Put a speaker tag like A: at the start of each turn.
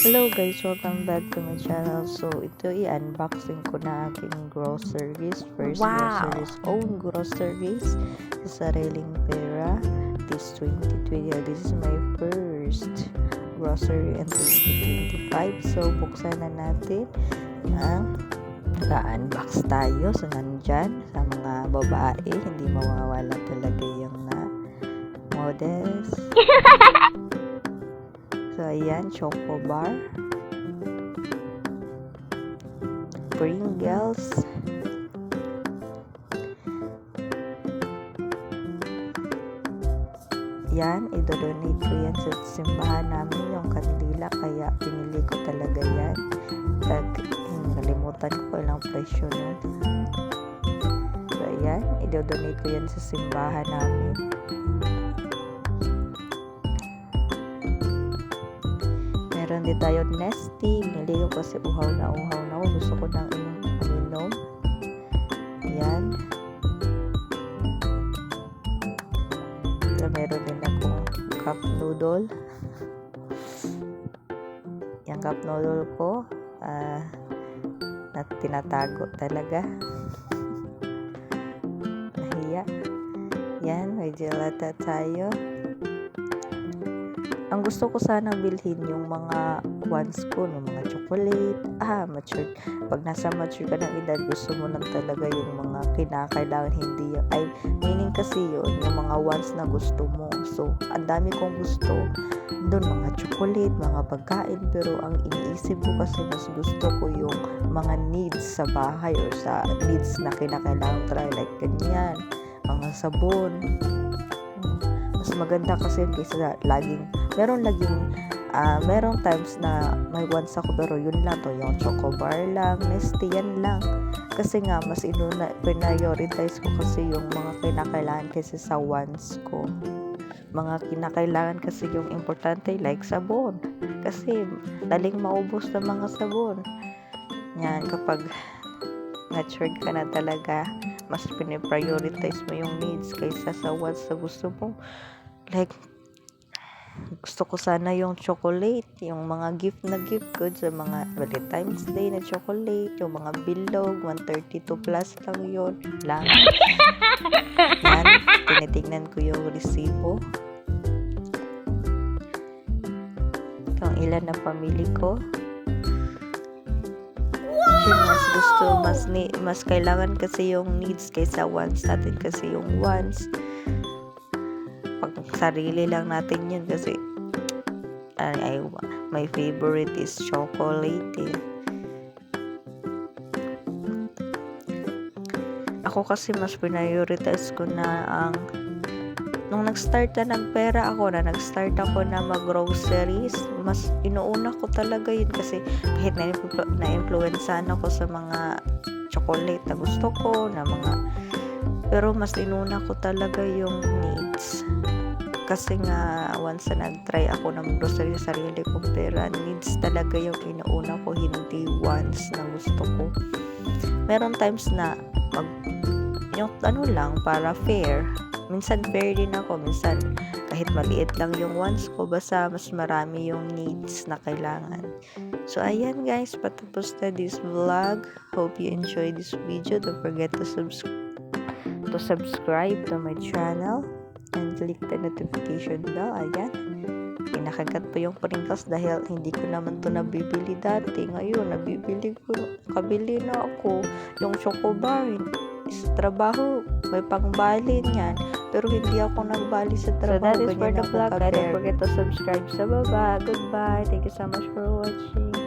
A: Hello guys, welcome back to my channel. So ito i-unboxing ko na aking groceries. First groceries, own groceries sa sariling pera. This 2020, this is my first grocery in 2025. So buksan na natin ang unbox tayo. So nandyan sa mga babae, hindi mawawala talaga yung na modest. So, ayan, Choco Bar, Pringles, yan, idodonate ko yan sa simbahan namin, yung kandila, kaya pinili ko talaga yan. Nalimutan ko ilang presyo nun. So, ayan, idodonate ko yan sa simbahan namin. Meron din tayo Nestea. Binili ko kasi uhaw na ako. Gusto ko nang uminom. Ayan. So, meron din akong cup noodle. Yung cup noodle ko, na tinatago talaga. Nahiya. Yan, may gelata tayo. Ang gusto ko sana bilhin yung mga wants ko, yung mga chocolate. Mature. Pag nasa mature ka ng edad, gusto mo lang talaga yung mga kinakailangan, hindi meaning kasi yun, yung mga wants na gusto mo. So, ang dami kong gusto doon, mga chocolate, mga pagkain, pero ang iniisip ko kasi mas gusto ko yung mga needs sa bahay or sa needs na kinakailangan talaga, like ganyan, mga sabon. Mas maganda kasi kaysa laging merong times na may wants ako pero yun lang to, yung Choco Bar lang, Nestea yan lang. Kasi nga mas prioritize ko kasi yung mga kinakailangan kasi sa wants ko. Mga kinakailangan kasi yung importante like sabon. Kasi daling maubos ng mga sabon. Yan, kapag matured ka na talaga, mas piniprioritize mo yung needs kaysa sa wants na gusto mo. Like, gusto ko sana yung chocolate, yung mga gift goods, sa mga Valentine's Day na chocolate, yung mga bilog, 132 plus lang yun. Lang. Yan, tinitingnan ko yung resibo. Kung ilan na pamili ko. Mas kailangan kasi yung needs kaysa wants natin, kasi yung wants pag sarili lang natin yun, kasi my favorite is chocolate Ako kasi mas prioritize ko na nung nag-start ako na mag-groceries, mas inuuna ko talaga yun, kasi kahit na-influencean ako sa mga chocolate na gusto ko, pero mas inuna ko talaga yung needs. Kasi nga, once na nag-try ako ng grocery sa sarili kong pera, needs talaga yung inuuna ko, hindi wants na gusto ko. Meron times na yung lang, para fair. Minsan fair din ako, minsan kahit maliit lang yung wants ko, basta mas marami yung needs na kailangan. So, ayan guys, patapos na this vlog. Hope you enjoyed this video. Don't forget to subscribe to my channel and click the notification bell. Ayan, pinakagat po yung Pringles dahil hindi ko naman to nabibili dati. Ngayon kabili na ako yung Choco Bar. Sa trabaho may pangbali niyan, pero hindi ako nagbali sa trabaho. So that is for the vlog. Don't forget to subscribe sa baba. Goodbye, thank you so much for watching.